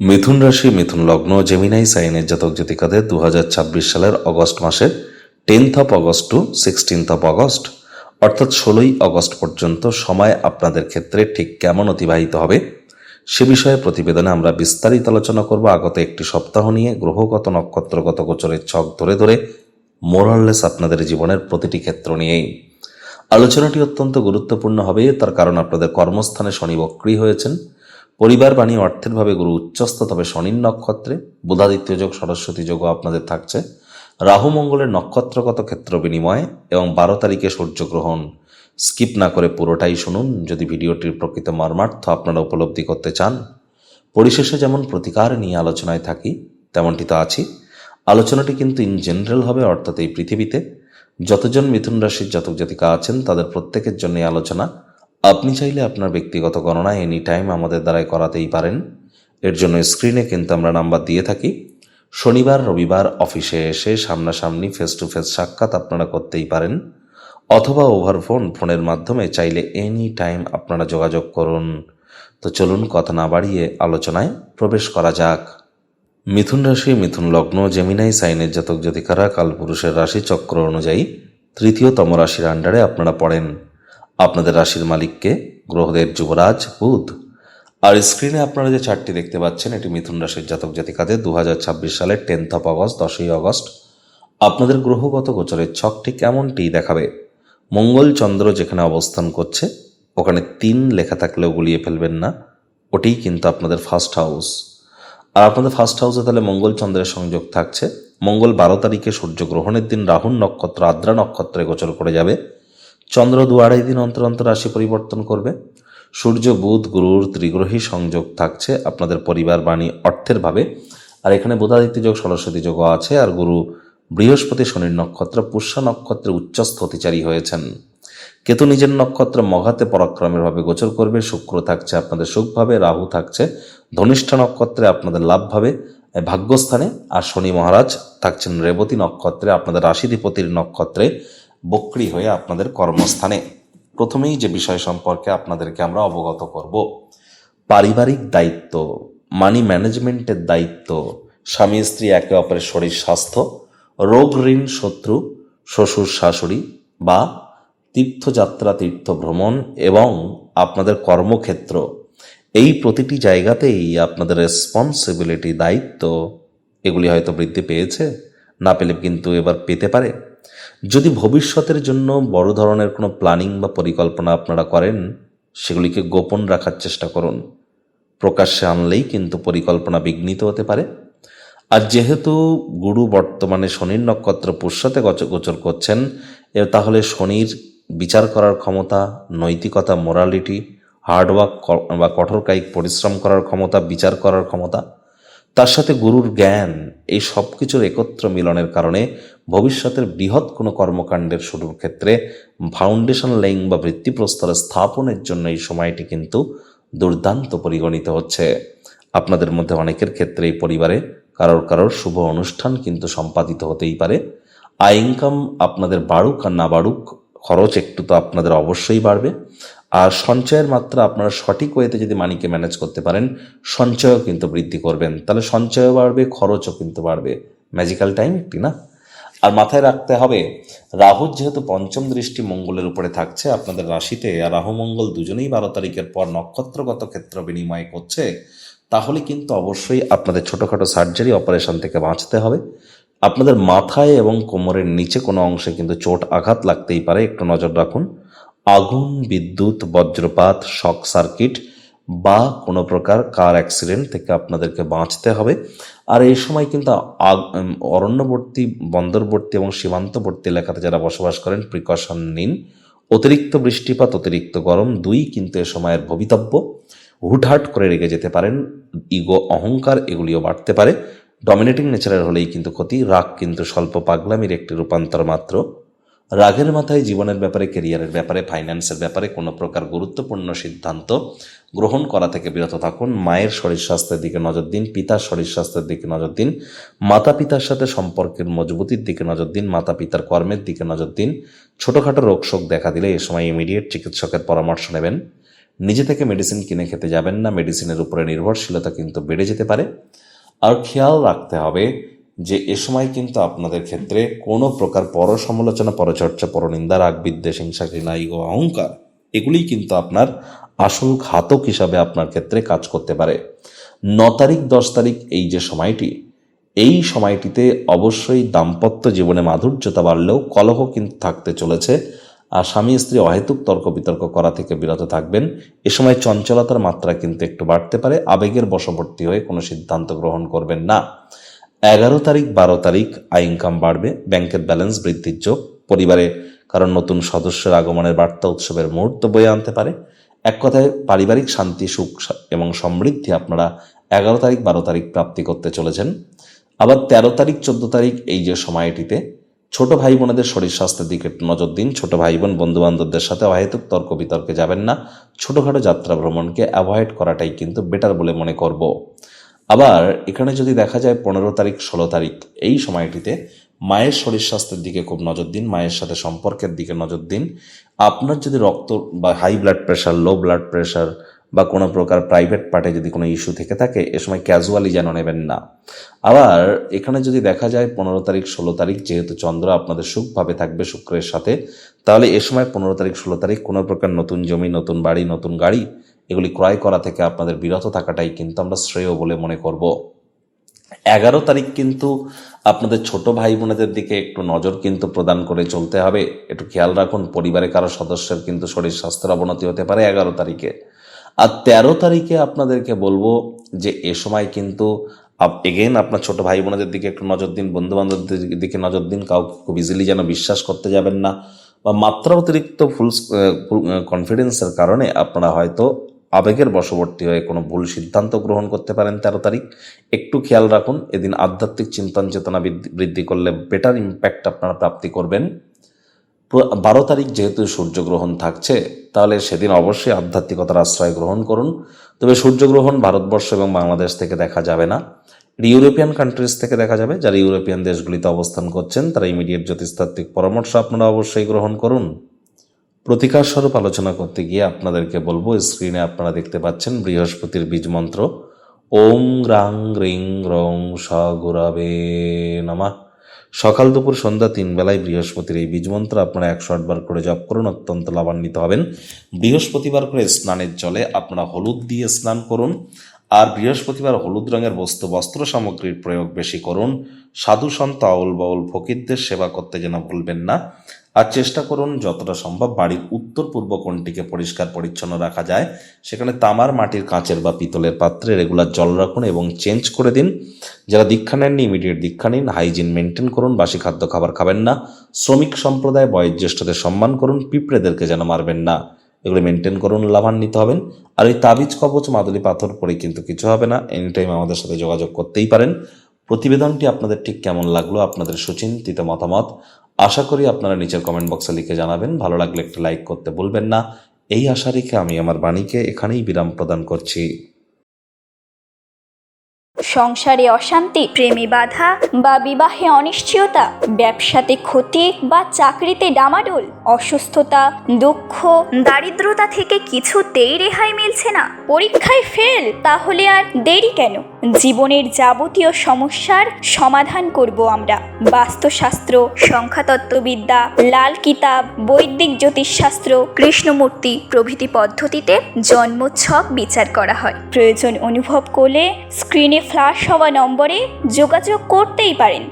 মিথুন রাশি, মিথুন লগ্ন, জেমিনাই সাইনের জাতক জাতিকাদের 2026 সালের অগস্ট মাসের 10th of August to 16th of August অর্থাৎ 16ই অগস্ট পর্যন্ত সময় আপনাদের ক্ষেত্রে ঠিক কেমন অতিবাহিত হবে সে বিষয়ে প্রতিবেদনে আমরা বিস্তারিত আলোচনা করব। আগত একটি সপ্তাহ নিয়ে গ্রহগত নক্ষত্রগত গোচরের ছক ধরে ধরে মোরাললেস আপনাদের জীবনের প্রতিটি ক্ষেত্র নিয়েই আলোচনাটি অত্যন্ত গুরুত্বপূর্ণ হবে। তার কারণ আপনাদের কর্মস্থানে শনি বক্রী হয়েছেন, পরিবার বাণী অর্থের ভাবে গুরু উচ্চস্থ, তবে শনির নক্ষত্রে বুধাদিত্য যোগ, সরস্বতী যোগও আপনাদের থাকছে। রাহু মঙ্গলের নক্ষত্রগত ক্ষেত্র বিনিময় এবং 12 তারিখে সূর্যগ্রহণ। স্কিপ না করে পুরোটাই শুনুন যদি ভিডিওটির প্রকৃত মর্মার্থ আপনারা উপলব্ধি করতে চান। পরিশেষে যেমন প্রতিকার নিয়ে আলোচনায় থাকি তেমনটি তো আছি। আলোচনাটি কিন্তু ইন জেনারেল হবে, অর্থাৎ এই পৃথিবীতে যতজন মিথুন রাশির জাতক জাতিকা আছেন তাদের প্রত্যেকের জন্য এই আলোচনা। আপনি চাইলে আপনার ব্যক্তিগত গণনা এনি টাইম আমাদের দ্বারাই করাতেই পারেন। এর জন্য স্ক্রিনে কিন্তু আমরা নাম্বার দিয়ে থাকি। শনিবার রবিবার অফিসে এসে সামনাসামনি ফেস টু ফেস সাক্ষাৎ আপনারা করতেই পারেন, অথবা ওভার ফোনের মাধ্যমে চাইলে এনি টাইম আপনারা যোগাযোগ করুন। তো চলুন কথা না বাড়িয়ে আলোচনায় প্রবেশ করা যাক। মিথুন রাশি, মিথুন লগ্ন, জেমিনাই সাইনের জাতক জাতিকারা কালপুরুষের রাশি চক্র অনুযায়ী 3য়তম রাশির আন্ডারে আপনারা পড়েন। আপনাদের রাশির মালিককে গ্রহদের যুবরাজ বুধ। আর স্ক্রিনে আপনারা যে চার্টটি দেখতে পাচ্ছেন এটি মিথুন রাশির জাতক জাতিকাদের 2026 সালের 10th of August 10ই অগস্ট আপনাদের গ্রহগত গোচরের ছকটি কেমনটি দেখাবে। মঙ্গল চন্দ্র যেখানে অবস্থান করছে ওখানে 3 লেখা থাকলেও গুলিয়ে ফেলবেন না, ওটিই কিন্তু আপনাদের ফার্স্ট হাউস। আর আপনাদের ফার্স্ট হাউসে তাহলে মঙ্গল চন্দ্রের সংযোগ থাকছে। মঙ্গল 12 তারিখে সূর্যগ্রহণের দিন রাহুর নক্ষত্র আদ্রা নক্ষত্রে গোচর করে যাবে। চন্দ্র 2-2.5 দিন অন্তর অন্তর রাশি পরিবর্তন করবে। সূর্য বুধ গুরুর ত্রিগ্রহী সংযোগ থাকছে আপনাদের পরিবার বাণী অর্থের ভাবে। আর এখানে বুধাদিত্য যোগ, সরস্বতী যোগও আছে। আর গুরু বৃহস্পতি শনির নক্ষত্র পুষ্যা নক্ষত্রে উচ্চস্থ অতিচারী হয়েছেন। কেতু নিজের নক্ষত্র মঘাতে পরাক্রমের ভাবে গোচর করবে। শুক্র থাকছে আপনাদের সুখভাবে, রাহু থাকছে ধনিষ্ঠা নক্ষত্রে আপনাদের লাভভাবে ভাগ্যস্থানে, আর শনি মহারাজ থাকছেন রেবতী নক্ষত্রে আপনাদের রাশিধিপতির নক্ষত্রে বক্রী হয়ে আপনাদের কর্মস্থানে। প্রথমেই যে বিষয় সম্পর্কে আপনাদেরকে আমরা অবগত করব, পারিবারিক দায়িত্ব, মানি ম্যানেজমেন্টের দায়িত্ব, স্বামী স্ত্রী একে অপরের শরীর স্বাস্থ্য, রোগ ঋণ শত্রু, শ্বশুর শাশুড়ি বা তীর্থযাত্রা তীর্থ ভ্রমণ এবং আপনাদের কর্মক্ষেত্র, এই প্রতিটি জায়গাতেই আপনাদের রেসপন্সিবিলিটি দায়িত্ব এগুলি হয়তো বৃদ্ধি পেয়েছে, না পেলে কিন্তু এবার পেতে পারে। যদি ভবিষ্যতের জন্য বড় ধরনের কোনো প্ল্যানিং বা পরিকল্পনা আপনারা করেন সেগুলিকে গোপন রাখার চেষ্টা করুন। প্রকাশ্যে আনলেই কিন্তু পরিকল্পনা বিঘ্নিত হতে পারে। আর যেহেতু গুরু বর্তমানে শনির নক্ষত্র পুষ্যতে গোচর করছেন, তাহলে শনির বিচার করার ক্ষমতা, নৈতিকতা, মোরালিটি, হার্ডওয়ার্ক বা কঠোর কায়িক পরিশ্রম করার ক্ষমতা, বিচার করার ক্ষমতা, তার সাথে গুরুর জ্ঞান, এই সব কিছুর একত্র মিলনের কারণে ভবিষ্যতের বৃহৎ কোনো কর্মকাণ্ডের শুরুর ক্ষেত্রে ফাউন্ডেশন লেইং বা ভিত্তিপ্রস্তর স্থাপনের জন্য এই সময়টি কিন্তু দুর্দান্ত পরিগণিত হচ্ছে। আপনাদের মধ্যে অনেকের ক্ষেত্রে এই পরিবারে কারোর শুভ অনুষ্ঠান কিন্তু সম্পাদিত হতেই পারে। আয় ইনকাম আপনাদের বাড়ুক আর না বাড়ুক, খরচ একটু তো আপনাদের অবশ্যই বাড়বে। আর সঞ্চয়ের মাত্রা আপনারা সঠিক ওয়েতে যদি মানিকে ম্যানেজ করতে পারেন সঞ্চয়ও কিন্তু বৃদ্ধি করবেন, তাহলে সঞ্চয়ও বাড়বে, খরচও কিন্তু বাড়বে। ম্যাজিক্যাল টাইম একটি না। আর মাথায় রাখতে হবে রাহুর যেহেতু পঞ্চম দৃষ্টি মঙ্গলের উপরে থাকছে আপনাদের রাশিতে, আর রাহু মঙ্গল দুজনেই 12 তারিখের পর নক্ষত্রগত ক্ষেত্র বিনিময় করছে, তাহলে কিন্তু অবশ্যই আপনাদের ছোটোখাটো সার্জারি অপারেশন থেকে বাঁচতে হবে। আপনাদের মাথায় এবং কোমরের নিচে কোনো অংশে কিন্তু চোট আঘাত লাগতেই পারে, একটু নজর রাখুন। আগুন, বিদ্যুৎ, বজ্রপাত, শক সার্কিট বা কোনো প্রকার কার অ্যাক্সিডেন্ট থেকে আপনাদেরকে বাঁচতে হবে। আর এই সময় কিন্তু অরণ্যবর্তী, বন্দরবর্তী এবং সীমান্তবর্তী এলাকাতে যারা বসবাস করেন প্রিকশন নিন। অতিরিক্ত বৃষ্টিপাত, অতিরিক্ত গরম দুই কিন্তু এ সময়ের ভবিতব্য। হুটহাট করে রেগে যেতে পারেন, ইগো অহংকার এগুলিও বাড়তে পারে। ডমিনেটিং নেচারের হলেই কিন্তু ক্ষতি। রাগ কিন্তু স্বল্প পাগলামির একটি রূপান্তর মাত্র। রাগের মাথায় জীবনের ব্যাপারে, কেরিয়ারের ব্যাপারে, ফাইন্যান্সের ব্যাপারে কোনো প্রকার গুরুত্বপূর্ণ সিদ্ধান্ত গ্রহণ করা থেকে বিরত থাকুন। মায়ের শরীর স্বাস্থ্যের দিকে নজর দিন, পিতার শরীর স্বাস্থ্যের দিকে নজর দিন, মাতা পিতার সাথে সম্পর্কের মজবুতির দিকে নজর দিন, মাতা পিতার কর্মের দিকে নজর দিন। ছোটোখাটো রোগশোক দেখা দিলে এ সময় ইমিডিয়েট চিকিৎসকের পরামর্শ নেবেন। নিজে থেকে মেডিসিন কিনে খেতে যাবেন না, মেডিসিনের উপরে নির্ভরশীলতা কিন্তু বেড়ে যেতে পারে। আর খেয়াল রাখতে হবে যে এ সময় কিন্তু আপনাদের ক্ষেত্রে কোনো প্রকার পরসমালোচনা, পরচর্চা, পরনিন্দা, রাগ, বিদ্বেষ, হিংসা, ঘৃণা, ইগো, অহংকার এগুলিই কিন্তু আপনার আসল ঘাতক হিসাবে আপনার ক্ষেত্রে কাজ করতে পারে। 9 তারিখ 10 তারিখ এই যে সময়টি, এই সময়টিতে অবশ্যই দাম্পত্য জীবনে মাধুর্যতা বাড়লেও কলহ কিন্তু থাকতে চলেছে। আর স্বামী স্ত্রী অহেতুক তর্ক বিতর্ক করা থেকে বিরত থাকবেন। এ সময় চঞ্চলতার মাত্রা কিন্তু একটু বাড়তে পারে। আবেগের বশবর্তী হয়ে কোনো সিদ্ধান্ত গ্রহণ করবেন না। 11 তারিখ 12 তারিখ আয় ইনকাম বাড়বে, ব্যাংকের ব্যালেন্স বৃদ্ধির যোগ, পরিবারে কারণ নতুন সদস্যের আগমনের বার্তা উৎসবের মুহূর্ত বয়ে আনতে পারে। এক কথায় পারিবারিক শান্তি, সুখ এবং সমৃদ্ধি আপনারা 11 তারিখ 12 তারিখ প্রাপ্তি করতে চলেছেন। আবার 13 তারিখ 14 তারিখ এই যে সময়টিতে ছোট ভাই বোনেদের শরীর স্বাস্থ্যের দিকে নজর দিন। ছোট ভাই বোন বন্ধু বান্ধবদের সাথে অহেতুক তর্ক বিতর্কে যাবেন না। ছোটোখাটো যাত্রা ভ্রমণকে অ্যাভয়েড করাটাই কিন্তু বেটার বলে মনে করব। আবার এখানে যদি দেখা যায় 15 তারিখ 16 তারিখ এই সময়টিতে মায়ের শরীর স্বাস্থ্যের দিকে খুব নজর দিন, মায়ের সাথে সম্পর্কের দিকে নজর দিন। আপনার যদি রক্ত বা high blood pressure, low blood pressure বা কোনো প্রকার প্রাইভেট পার্টে যদি কোনো ইস্যু থেকে থাকে এ সময় ক্যাজুয়ালি যেন নেবেন না। আবার এখানে যদি দেখা যায় 15 তারিখ 16 তারিখ যেহেতু চন্দ্র আপনাদের সুখভাবে থাকবে শুক্রের সাথে, তাহলে এ সময় 15 তারিখ 16 তারিখ কোনো প্রকার নতুন জমি, নতুন বাড়ি, নতুন গাড়ি এগুলি ক্রয় করা থেকে আপনাদের বিরত থাকাটাই কিন্তু আমরা শ্রেয় বলে মনে করব। 11 তারিখ কিন্তু আপনাদের ছোট ভাই বোনেদের দিকে একটু নজর কিন্তু প্রদান করে চলতে হবে। একটু খেয়াল রাখুন, পরিবারে কারো সদস্যের কিন্তু শরীর স্বাস্থ্যের অবনতি হতে পারে 11 তারিখে। আর 13 তারিখে আপনাদেরকে বলবো যে এ সময় কিন্তু এগেন আপনার ছোট ভাই বোনেদের দিকে একটু নজর দিন, বন্ধু বান্ধবদের দিকে নজর দিন। কাউকে খুব ইজিলি যেন বিশ্বাস করতে যাবেন না, বা মাত্রা অতিরিক্ত ফুল কনফিডেন্সের কারণে আপনারা হয়তো আবেগের বশবর্তী হয়ে কোনো ভুল সিদ্ধান্ত গ্রহণ করতে পারেন। 13 তারিখ একটু খেয়াল রাখুন। এদিন আধ্যাত্মিক চিন্তন চেতনা বৃদ্ধি করলে বেটার ইম্প্যাক্ট আপনারা প্রাপ্তি করবেন। 12 তারিখ যেহেতু সূর্যগ্রহণ থাকছে, তাহলে সেদিন অবশ্যই আধ্যাত্মিকতার আশ্রয় গ্রহণ করুন। তবে সূর্যগ্রহণ ভারতবর্ষ এবং বাংলাদেশ থেকে দেখা যাবে না, ইউরোপিয়ান কান্ট্রিজ থেকে দেখা যাবে। যারা ইউরোপিয়ান দেশগুলিতে অবস্থান করছেন তারা ইমিডিয়েট জ্যোতিষতাত্ত্বিক পরামর্শ আপনারা অবশ্যই গ্রহণ করুন। প্রতিকার স্বরূপ আলোচনা করতে গিয়ে আপনাদেরকে বলবো, স্ক্রিনে আপনারা দেখতে পাচ্ছেন বৃহস্পতির বীজ মন্ত্র ওম গ্রাং রিং রং স গুরবে নমঃ। সকাল দুপুর সন্ধ্যা 3 বেলায় বৃহস্পতির এই বীজ মন্ত্র আপনারা 108 বার করে জপ করুন, অত্যন্ত লাভান্বিত হবেন। বৃহস্পতিবার করে স্নানের জলে আপনারা হলুদ দিয়ে স্নান করুন। আর বৃহস্পতিবার হলুদ রঙের বস্ত্র সামগ্রীর প্রয়োগ বেশি করুন। সাধু সন্ত, আউল বাউল ফকিরদের সেবা করতে যেন ভুলবেন না। আর চেষ্টা করুন যতটা সম্ভব বাড়ির উত্তর পূর্ব কোণটিকে পরিষ্কার পরিচ্ছন্ন রাখা যায় সেখানে তামার, মাটির, কাঁচের বা পিতলের পাত্রে রেগুলার জল রাখুন এবং চেঞ্জ করে দিন। যারা দীক্ষা নেননি ইমিডিয়েট দীক্ষা নিন। হাইজিন মেনটেন করুন, বাসি খাদ্য খাবার খাবেন না। শ্রমিক সম্প্রদায়, বয়োজ্যেষ্ঠদের সম্মান করুন, পিঁপড়েদেরকে যেন মারবেন না। এগুলো মেনটেন করুন, লাভান্বিত হবেন। আর এই তাবিজ, কবচ, মাদুলি পাথর পরে কিন্তু কিছু হবে না। এনি টাইম আমাদের সাথে যোগাযোগ করতেই পারেন। প্রতিবেদনটি আপনাদের ঠিক কেমন লাগলো, আপনাদের সুচিন্তিত মতামত আশা করি আপনারা নিচের কমেন্ট বক্সে লিখে জানাবেন। ভালো লাগলে একটা লাইক করতে ভুলবেন না। এই আশা রেখে আমি আমার বাণীকে এখানেই বিরাম প্রদান করছি। সংসারে অশান্তি, প্রেমে বাধা বা বিবাহে অনিশ্চয়তা, ব্যবসাতে ক্ষতি বা চাকরিতে ডামাডোল, অসুস্থতা, দুঃখ, দারিদ্রতা থেকে কিছুতেই রেহাই মিলছে না, পরীক্ষায় ফেল, তাহলে আর দেরি কেন? জীবনের যাবতীয় সমস্যার সমাধান করব আমরা। বাস্তুশাস্ত্র, সংখ্যাতত্ত্ববিদ্যা, লাল কিতাব, বৈদিক জ্যোতিষশাস্ত্র, কৃষ্ণমূর্তি প্রভৃতি পদ্ধতিতে জন্মছক বিচার করা হয়। প্রয়োজন অনুভব করলে স্ক্রিনে ফ্ল্যাশ হওয়া নম্বরে যোগাযোগ করতেই পারেন।